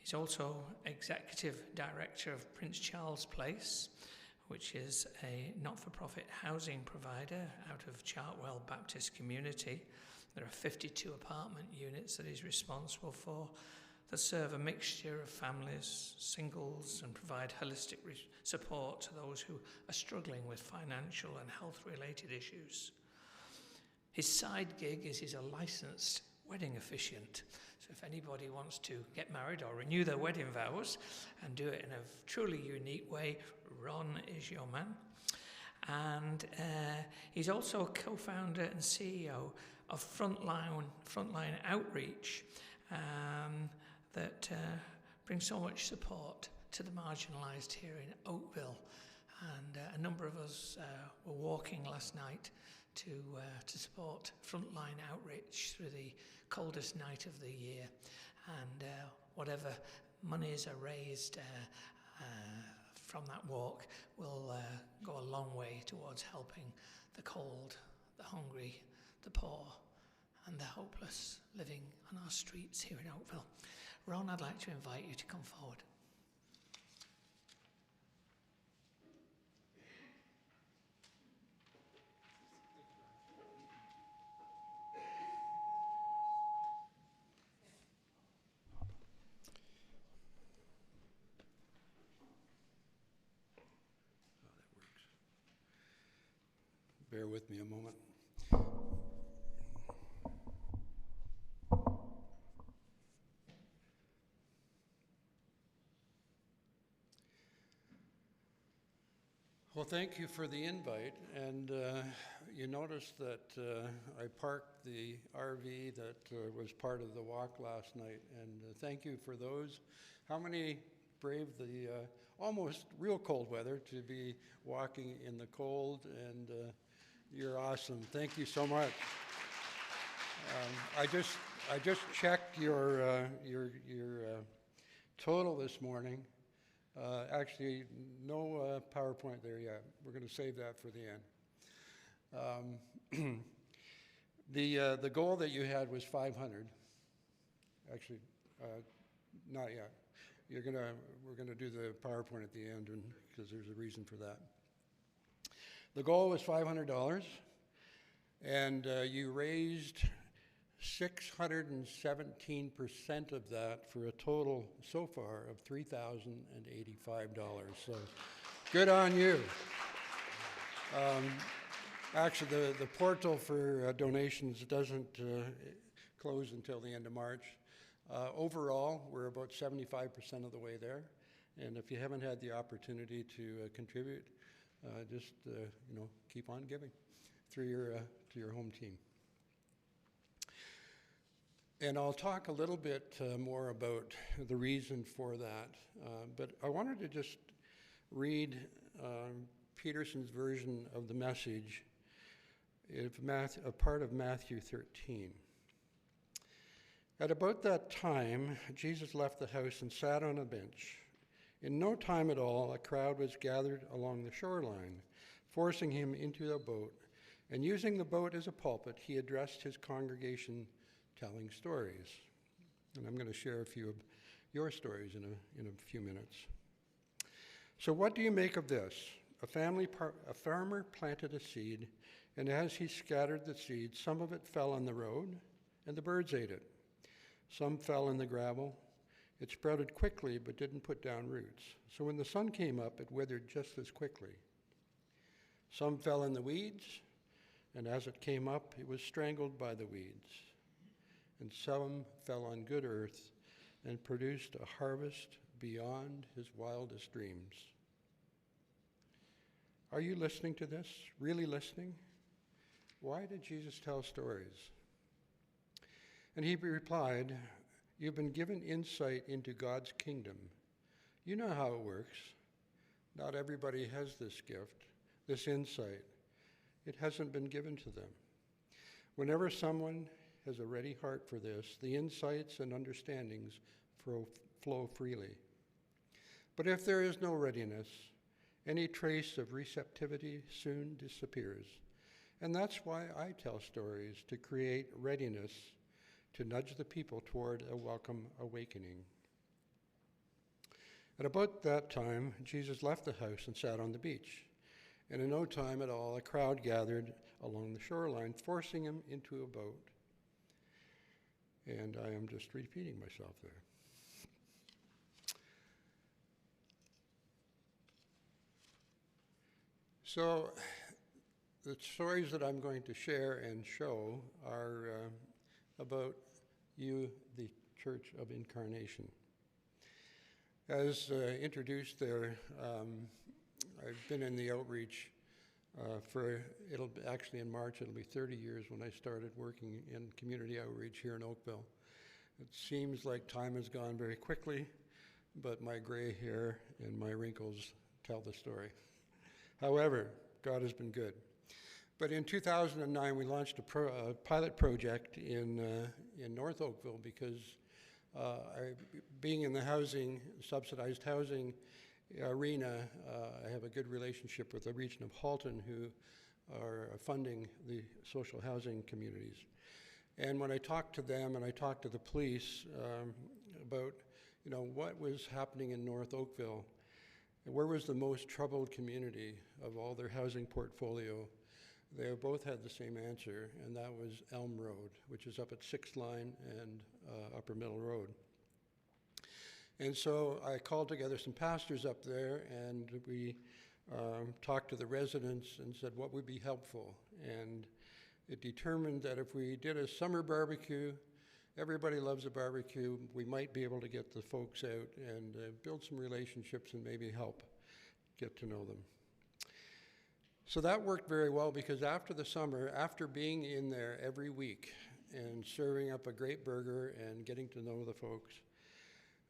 He's also Executive Director of Prince Charles Place, which is a not-for-profit housing provider out of Chartwell Baptist Community. There are 52 apartment units that he's responsible for that serve a mixture of families, singles, and provide holistic support to those who are struggling with financial and health-related issues. His side gig is he's a licensed wedding officiant. So if anybody wants to get married or renew their wedding vows and do it in a truly unique way, Ron is your man. And he's also co-founder and CEO of Frontline Outreach that brings so much support to the marginalised here in Oakville. And a number of us were walking last night to support Frontline Outreach through the coldest night of the year. And whatever monies are raised from that walk will go a long way towards helping the cold, the hungry, the poor, and the hopeless living on our streets here in Oakville. Ron, I'd like to invite you to come forward. Bear with me a moment. Well, thank you for the invite, and you noticed that I parked the RV that was part of the walk last night, and thank you for those. How many braved the almost real cold weather to be walking in the cold, and you're awesome. Thank you so much. I just checked your total this morning. Actually, no PowerPoint there yet. We're going to save that for the end. The goal that you had was 500. Actually, not yet. We're gonna do the PowerPoint at the end, and because there's a reason for that. The goal was $500, and you raised 617% of that for a total so far of $3,085. So good on you. Actually, the portal for donations doesn't close until the end of March. Overall, we're about 75% of the way there. And if you haven't had the opportunity to contribute, just keep on giving through to your home team. And I'll talk a little bit more about the reason for that. But I wanted to just read Peterson's version of the message, a part of Matthew 13. At about that time, Jesus left the house and sat on a bench. In no time at all, a crowd was gathered along the shoreline, forcing him into a boat. And using the boat as a pulpit, he addressed his congregation telling stories. And I'm going to share a few of your stories in a few minutes. So what do you make of this? A farmer planted a seed, and as he scattered the seed, some of it fell on the road, and the birds ate it. Some fell in the gravel. It sprouted quickly, but didn't put down roots. So when the sun came up, it withered just as quickly. Some fell in the weeds, and as it came up, it was strangled by the weeds. And some fell on good earth and produced a harvest beyond his wildest dreams. Are you listening to this? Really listening? Why did Jesus tell stories? And he replied, "You've been given insight into God's kingdom. You know how it works. Not everybody has this gift, this insight. It hasn't been given to them. Whenever someone has a ready heart for this, the insights and understandings flow freely. But if there is no readiness, any trace of receptivity soon disappears. And that's why I tell stories, to create readiness, to nudge the people toward a welcome awakening." At about that time, Jesus left the house and sat on the beach. And in no time at all, a crowd gathered along the shoreline, forcing him into a boat. And I am just repeating myself there. So, the stories that I'm going to share and show are about you, the Church of Incarnation. As introduced there, I've been in the outreach actually in March, it'll be 30 years when I started working in community outreach here in Oakville. It seems like time has gone very quickly, but my gray hair and my wrinkles tell the story. However, God has been good. But in 2009, we launched a pilot project in North Oakville because being in the subsidized housing arena, I have a good relationship with the region of Halton who are funding the social housing communities. And when I talked to them and I talked to the police about what was happening in North Oakville, where was the most troubled community of all their housing portfolio, they both had the same answer, and that was Elm Road, which is up at 6th Line and Upper Middle Road. And so I called together some pastors up there, and we talked to the residents and said what would be helpful. And it determined that if we did a summer barbecue, everybody loves a barbecue, we might be able to get the folks out and build some relationships and maybe help get to know them. So that worked very well because after the summer, after being in there every week and serving up a great burger and getting to know the folks,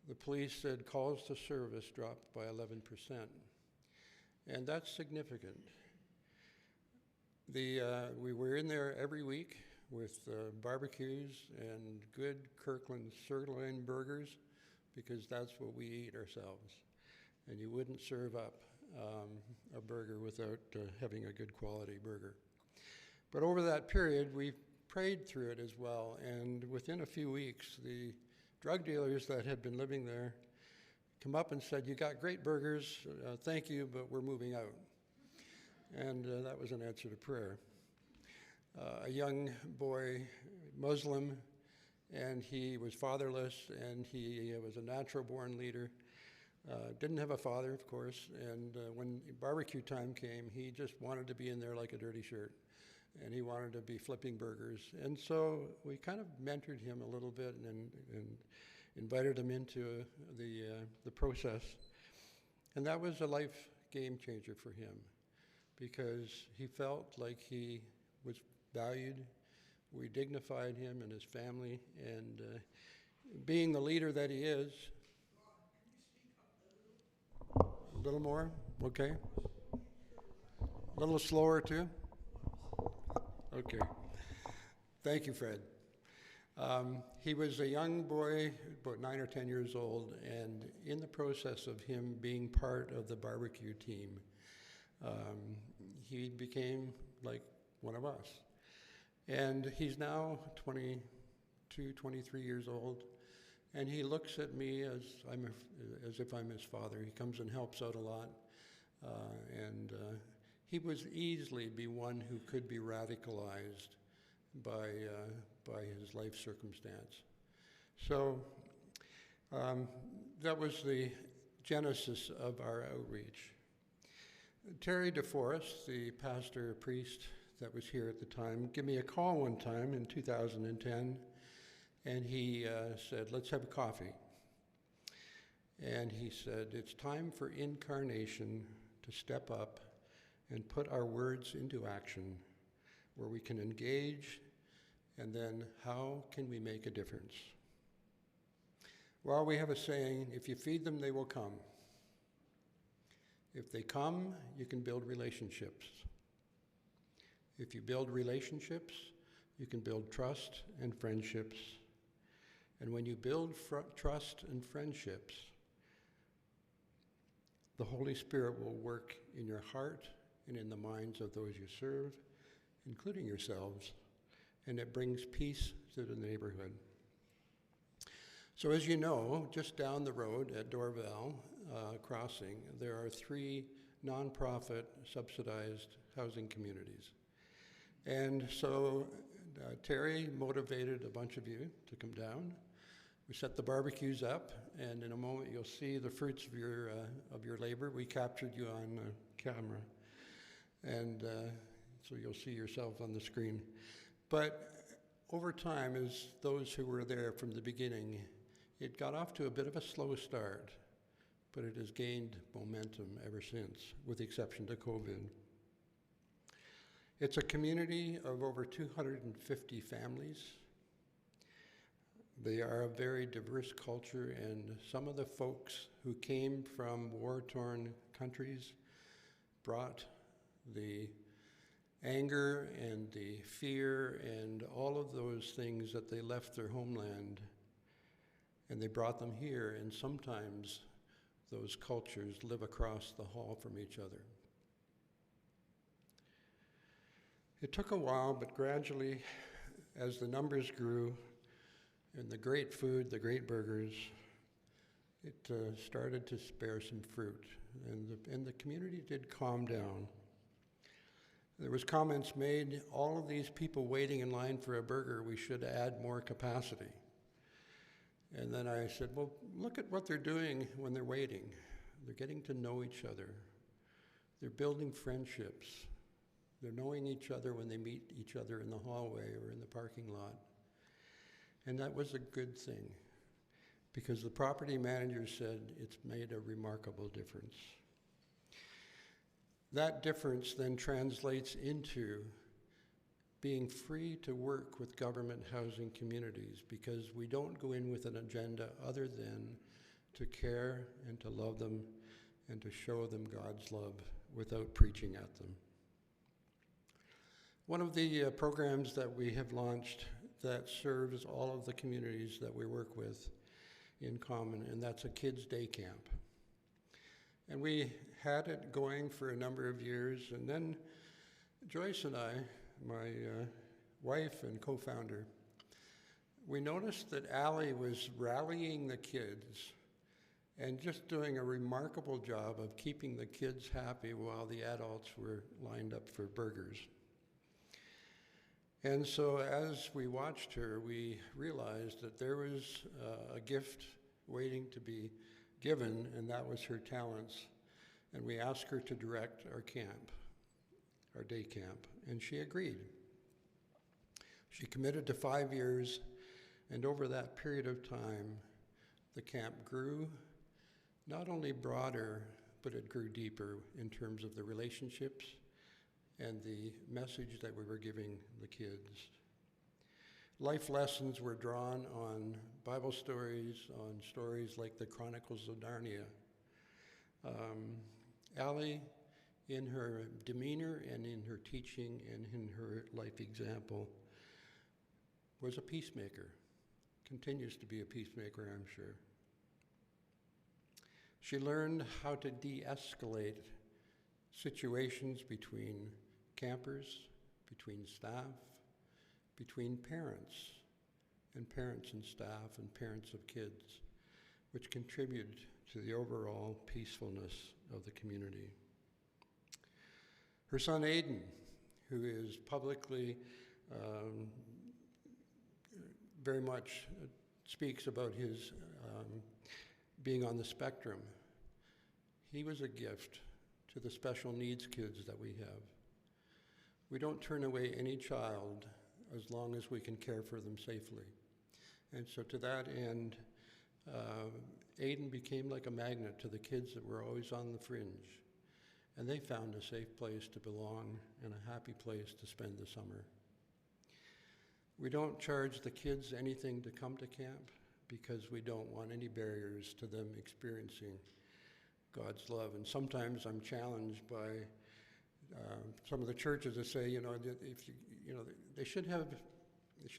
the police said calls to service dropped by 11%. And that's significant. We were in there every week with barbecues and good Kirkland sirloin burgers because that's what we eat ourselves. And you wouldn't serve up a burger without having a good quality burger. But over that period, we prayed through it as well. And within a few weeks, the drug dealers that had been living there come up and said, "You got great burgers, thank you, but we're moving out." And that was an answer to prayer. A young boy, Muslim, and he was fatherless, and he was a natural-born leader. Didn't have a father, of course, and when barbecue time came, he just wanted to be in there like a dirty shirt, and he wanted to be flipping burgers. And so we kind of mentored him a little bit and invited him into the process. And that was a life game changer for him because he felt like he was valued. We dignified him and his family, and being the leader that he is. A little more? Okay. A little slower too? Okay. Thank you, Fred. He was a young boy, about 9 or 10 years old, and in the process of him being part of the barbecue team, he became like one of us. And he's now 22, 23 years old, and he looks at me as if I'm his father. He comes and helps out a lot, and he would easily be one who could be radicalized by his life circumstance. So that was the genesis of our outreach. Terry DeForest, the pastor priest that was here at the time, gave me a call one time in 2010, and he said, "Let's have a coffee." And he said, "It's time for Incarnation to step up and put our words into action, where we can engage, and then how can we make a difference?" Well, we have a saying, if you feed them, they will come. If they come, you can build relationships. If you build relationships, you can build trust and friendships. And when you build trust and friendships, the Holy Spirit will work in your heart and in the minds of those you serve, including yourselves, and it brings peace to the neighborhood. So as you know, just down the road at Dorval Crossing, there are 3 nonprofit subsidized housing communities. And so Terry motivated a bunch of you to come down. We set the barbecues up, and in a moment you'll see the fruits of your labor. We captured you on camera, and so you'll see yourself on the screen. But over time, as those who were there from the beginning, it got off to a bit of a slow start, but it has gained momentum ever since, with the exception to COVID. It's a community of over 250 families. They are a very diverse culture, and some of the folks who came from war-torn countries brought the anger and the fear and all of those things that they left their homeland, and they brought them here, and sometimes those cultures live across the hall from each other. It took a while, but gradually, as the numbers grew, and the great food, the great burgers, it started to bear some fruit, and the community did calm down. There was comments made, all of these people waiting in line for a burger, we should add more capacity. And then I said, well, look at what they're doing when they're waiting. They're getting to know each other. They're building friendships. They're knowing each other when they meet each other in the hallway or in the parking lot. And that was a good thing, because the property manager said it's made a remarkable difference. That difference then translates into being free to work with government housing communities, because we don't go in with an agenda other than to care and to love them and to show them God's love without preaching at them. One of the programs that we have launched that serves all of the communities that we work with in common, and that's a kids' day camp. And we had it going for a number of years, and then Joyce and I, my wife and co-founder, we noticed that Allie was rallying the kids and just doing a remarkable job of keeping the kids happy while the adults were lined up for burgers. And so as we watched her, we realized that there was a gift waiting to be given, and that was her talents. And we asked her to direct our camp, our day camp, and she agreed. She committed to 5 years, and over that period of time, the camp grew, not only broader, but it grew deeper in terms of the relationships and the message that we were giving the kids. Life lessons were drawn on Bible stories, on stories like the Chronicles of Narnia. Allie, in her demeanor and in her teaching and in her life example, was a peacemaker, continues to be a peacemaker, I'm sure. She learned how to de-escalate situations between campers, between staff, between parents and staff and parents of kids, which contributed to the overall peacefulness of the community. Her son Aidan, who is publicly very much speaks about his being on the spectrum, he was a gift to the special needs kids that we have. We don't turn away any child as long as we can care for them safely. And so to that end, Aidan became like a magnet to the kids that were always on the fringe. And they found a safe place to belong and a happy place to spend the summer. We don't charge the kids anything to come to camp because we don't want any barriers to them experiencing God's love. And sometimes I'm challenged by some of the churches that say, they should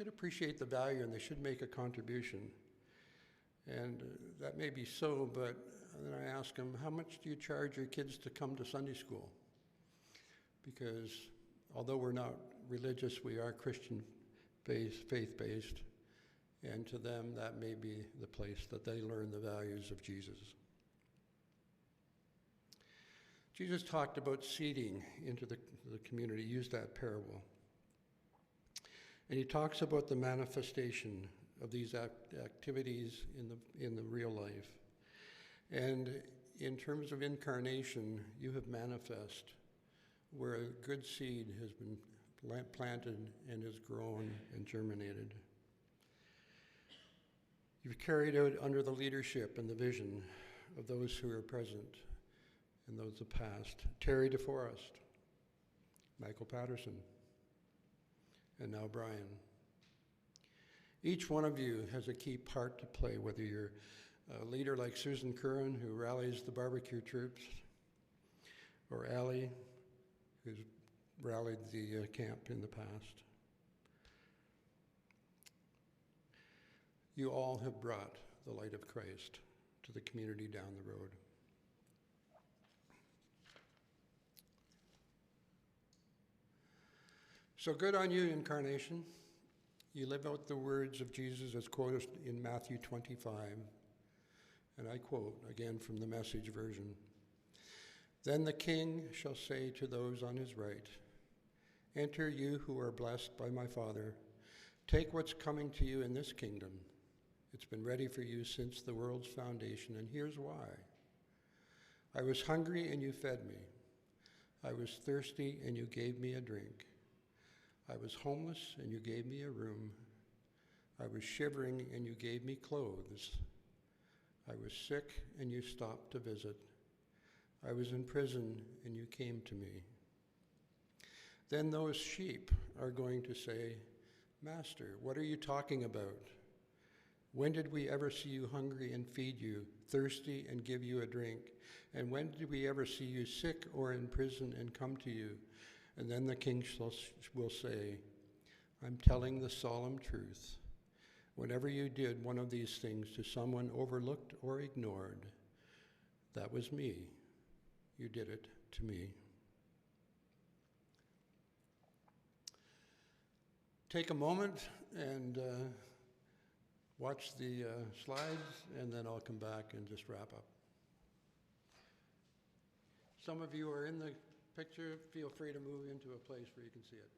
appreciate the value and they should make a contribution. And that may be so, but then I ask them, how much do you charge your kids to come to Sunday school? Because although we're not religious, we are Christian faith-based, and to them that may be the place that they learn the values of Jesus. Jesus talked about seeding into the community, used that parable. And he talks about the manifestation of these activities in the real life. And in terms of incarnation, you have manifest where a good seed has been planted and has grown and germinated. You've carried out under the leadership and the vision of those who are present and those of past. Terry DeForest, Michael Patterson, and now Brian. Each one of you has a key part to play, whether you're a leader like Susan Curran, who rallies the barbecue troops, or Allie, who's rallied the camp in the past. You all have brought the light of Christ to the community down the road. So good on you, Incarnation. You live out the words of Jesus as quoted in Matthew 25, and I quote again from the Message version. Then the King shall say to those on his right, enter you who are blessed by my Father. Take what's coming to you in this kingdom. It's been ready for you since the world's foundation, and here's why. I was hungry and you fed me. I was thirsty and you gave me a drink. I was homeless and you gave me a room. I was shivering and you gave me clothes. I was sick and you stopped to visit. I was in prison and you came to me. Then those sheep are going to say, Master, what are you talking about? When did we ever see you hungry and feed you, thirsty and give you a drink? And when did we ever see you sick or in prison and come to you? And then the king will say, I'm telling the solemn truth. Whenever you did one of these things to someone overlooked or ignored, that was me. You did it to me. Take a moment and watch the slides, and then I'll come back and just wrap up. Some of you are in the picture. Feel free to move into a place where you can see it.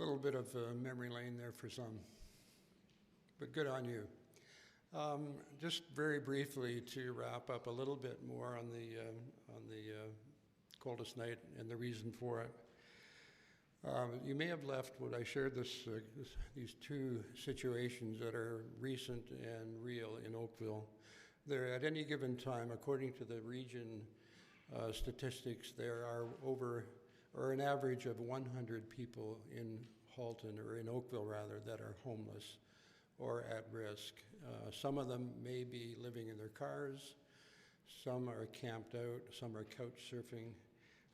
little bit of memory lane there for some, but good on you. Just very briefly to wrap up a little bit more on the coldest night and the reason for it. You may have left when I shared these two situations that are recent and real in Oakville. There, at any given time, according to the region statistics, there are an average of 100 people in Halton, or in Oakville rather, that are homeless or at risk. Some of them may be living in their cars, some are camped out, some are couch surfing,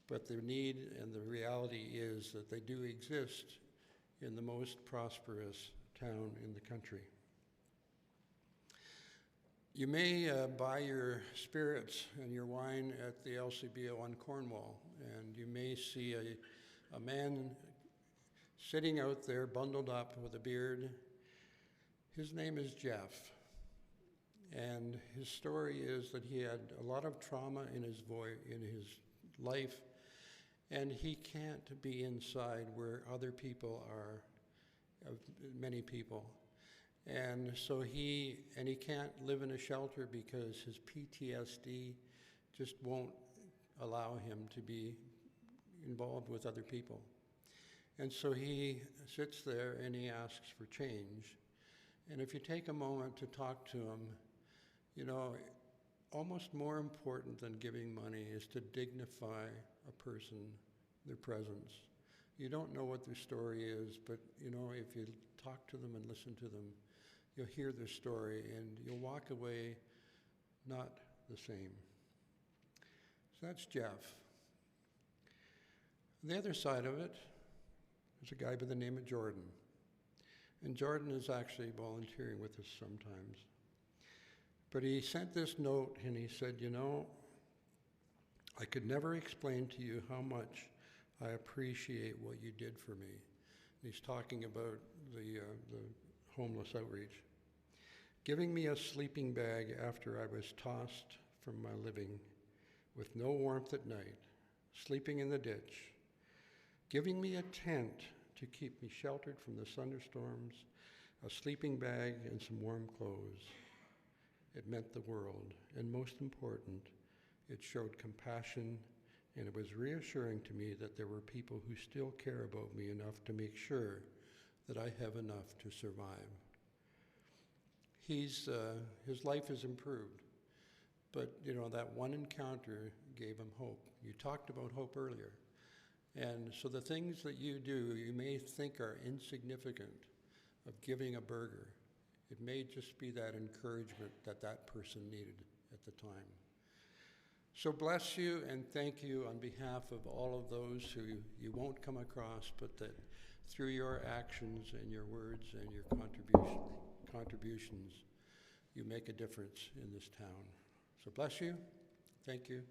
but the need and the reality is that they do exist in the most prosperous town in the country. You may buy your spirits and your wine at the LCBO on Cornwall, and you may see a man sitting out there bundled up with a beard. His name is Jeff, and his story is that he had a lot of trauma in his life, and he can't be inside where other people are, many people. And so he can't live in a shelter because his PTSD just won't allow him to be involved with other people. And so he sits there and he asks for change. And if you take a moment to talk to him, you know, almost more important than giving money is to dignify a person, their presence. You don't know what their story is, but you know, if you talk to them and listen to them, you'll hear their story and you'll walk away not the same. So that's Jeff. On the other side of it, there's a guy by the name of Jordan. And Jordan is actually volunteering with us sometimes. But he sent this note and he said, you know, I could never explain to you how much I appreciate what you did for me. And he's talking about the homeless outreach. Giving me a sleeping bag after I was tossed from my living with no warmth at night, sleeping in the ditch. Giving me a tent to keep me sheltered from the thunderstorms, a sleeping bag and some warm clothes. It meant the world, and most important, it showed compassion, and it was reassuring to me that there were people who still care about me enough to make sure that I have enough to survive. His life has improved, but you know, that one encounter gave him hope. You talked about hope earlier. And so the things that you do, you may think are insignificant, of giving a burger. It may just be that encouragement that that person needed at the time. So bless you and thank you on behalf of all of those who you won't come across, but that through your actions and your words and your contributions, you make a difference in this town. So bless you, thank you.